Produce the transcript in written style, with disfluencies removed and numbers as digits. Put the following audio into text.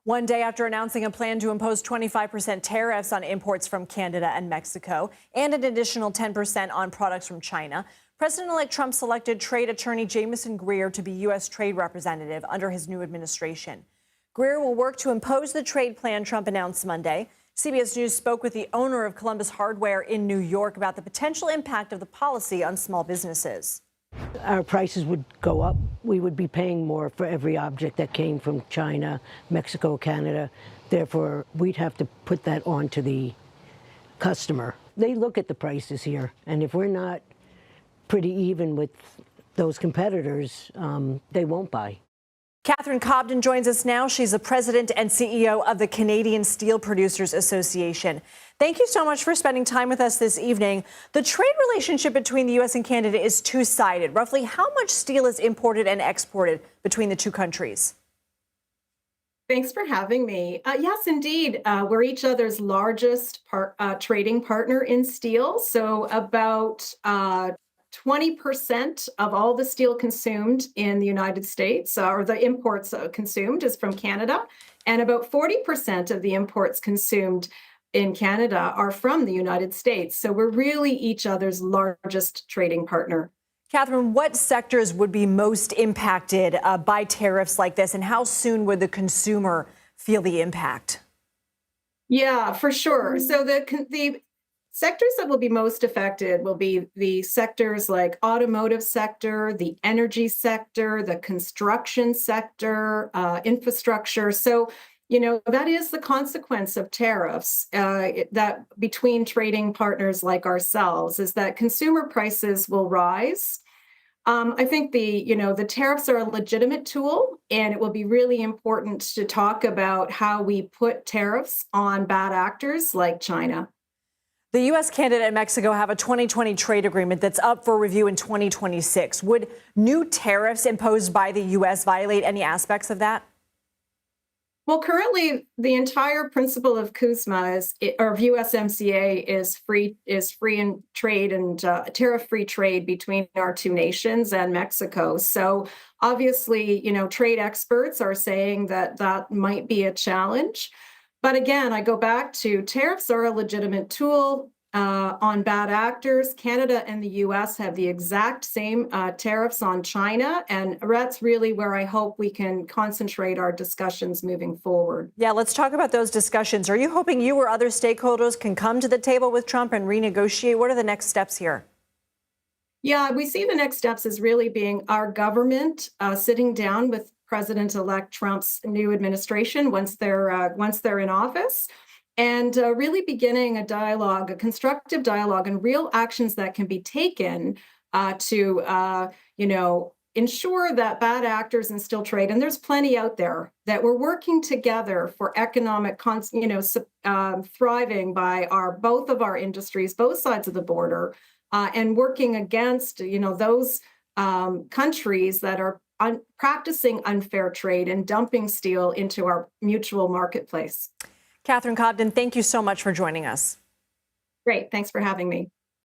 One day after announcing a plan to impose 25% tariffs on imports from Canada and Mexico and an additional 10% on products from China, President-elect Trump selected trade attorney Jamieson Greer to be U.S. trade representative under his new administration. Greer will work to impose the trade plan Trump announced Monday. CBS News spoke with the owner of Columbus Hardware in New York about the potential impact of the policy on small businesses. Our prices would go up. We would be paying more for every object that came from China, Mexico, Canada. Therefore, we'd have to put that on to the customer. They look at the prices here, and if we're not pretty even with those competitors, they won't buy. Catherine Cobden joins us now. She's the president and CEO of the Canadian Steel Producers Association. Thank you so much for spending time with us this evening. The trade relationship between the U.S. and Canada is two-sided. Roughly how much steel is imported and exported between the two countries? Thanks for having me. Yes, indeed. We're each other's largest trading partner in steel. So about 20% of all the steel consumed in the United States, or the imports consumed, is from Canada. And about 40% of the imports consumed in Canada are from the United States. So we're really each other's largest trading partner. Catherine, what sectors would be most impacted by tariffs like this, and how soon would the consumer feel the impact? Yeah, for sure. So the sectors that will be most affected will be the sectors like automotive sector, the energy sector, the construction sector, infrastructure. So, that is the consequence of tariffs that between trading partners like ourselves is that consumer prices will rise. I think the tariffs are a legitimate tool, and it will be really important to talk about how we put tariffs on bad actors like China. The U.S., Canada, and Mexico have a 2020 trade agreement that's up for review in 2026. Would new tariffs imposed by the U.S. violate any aspects of that? Well, currently, the entire principle of CUSMA or USMCA is free in trade and tariff-free trade between our two nations and Mexico. So obviously, trade experts are saying that might be a challenge. But again, I go back to tariffs are a legitimate tool on bad actors. Canada and the U.S. have the exact same tariffs on China, and that's really where I hope we can concentrate our discussions moving forward. Yeah, let's talk about those discussions. Are you hoping you or other stakeholders can come to the table with Trump and renegotiate? What are the next steps here? Yeah, we see the next steps as really being our government sitting down with President-elect Trump's new administration once they're in office, and really beginning a dialogue, a constructive dialogue, and real actions that can be taken to ensure that bad actors in steel trade, and there's plenty out there, that we're working together for economic thriving by both of our industries, both sides of the border, and working against those countries that are practicing unfair trade and dumping steel into our mutual marketplace. Catherine Cobden, thank you so much for joining us. Great. Thanks for having me.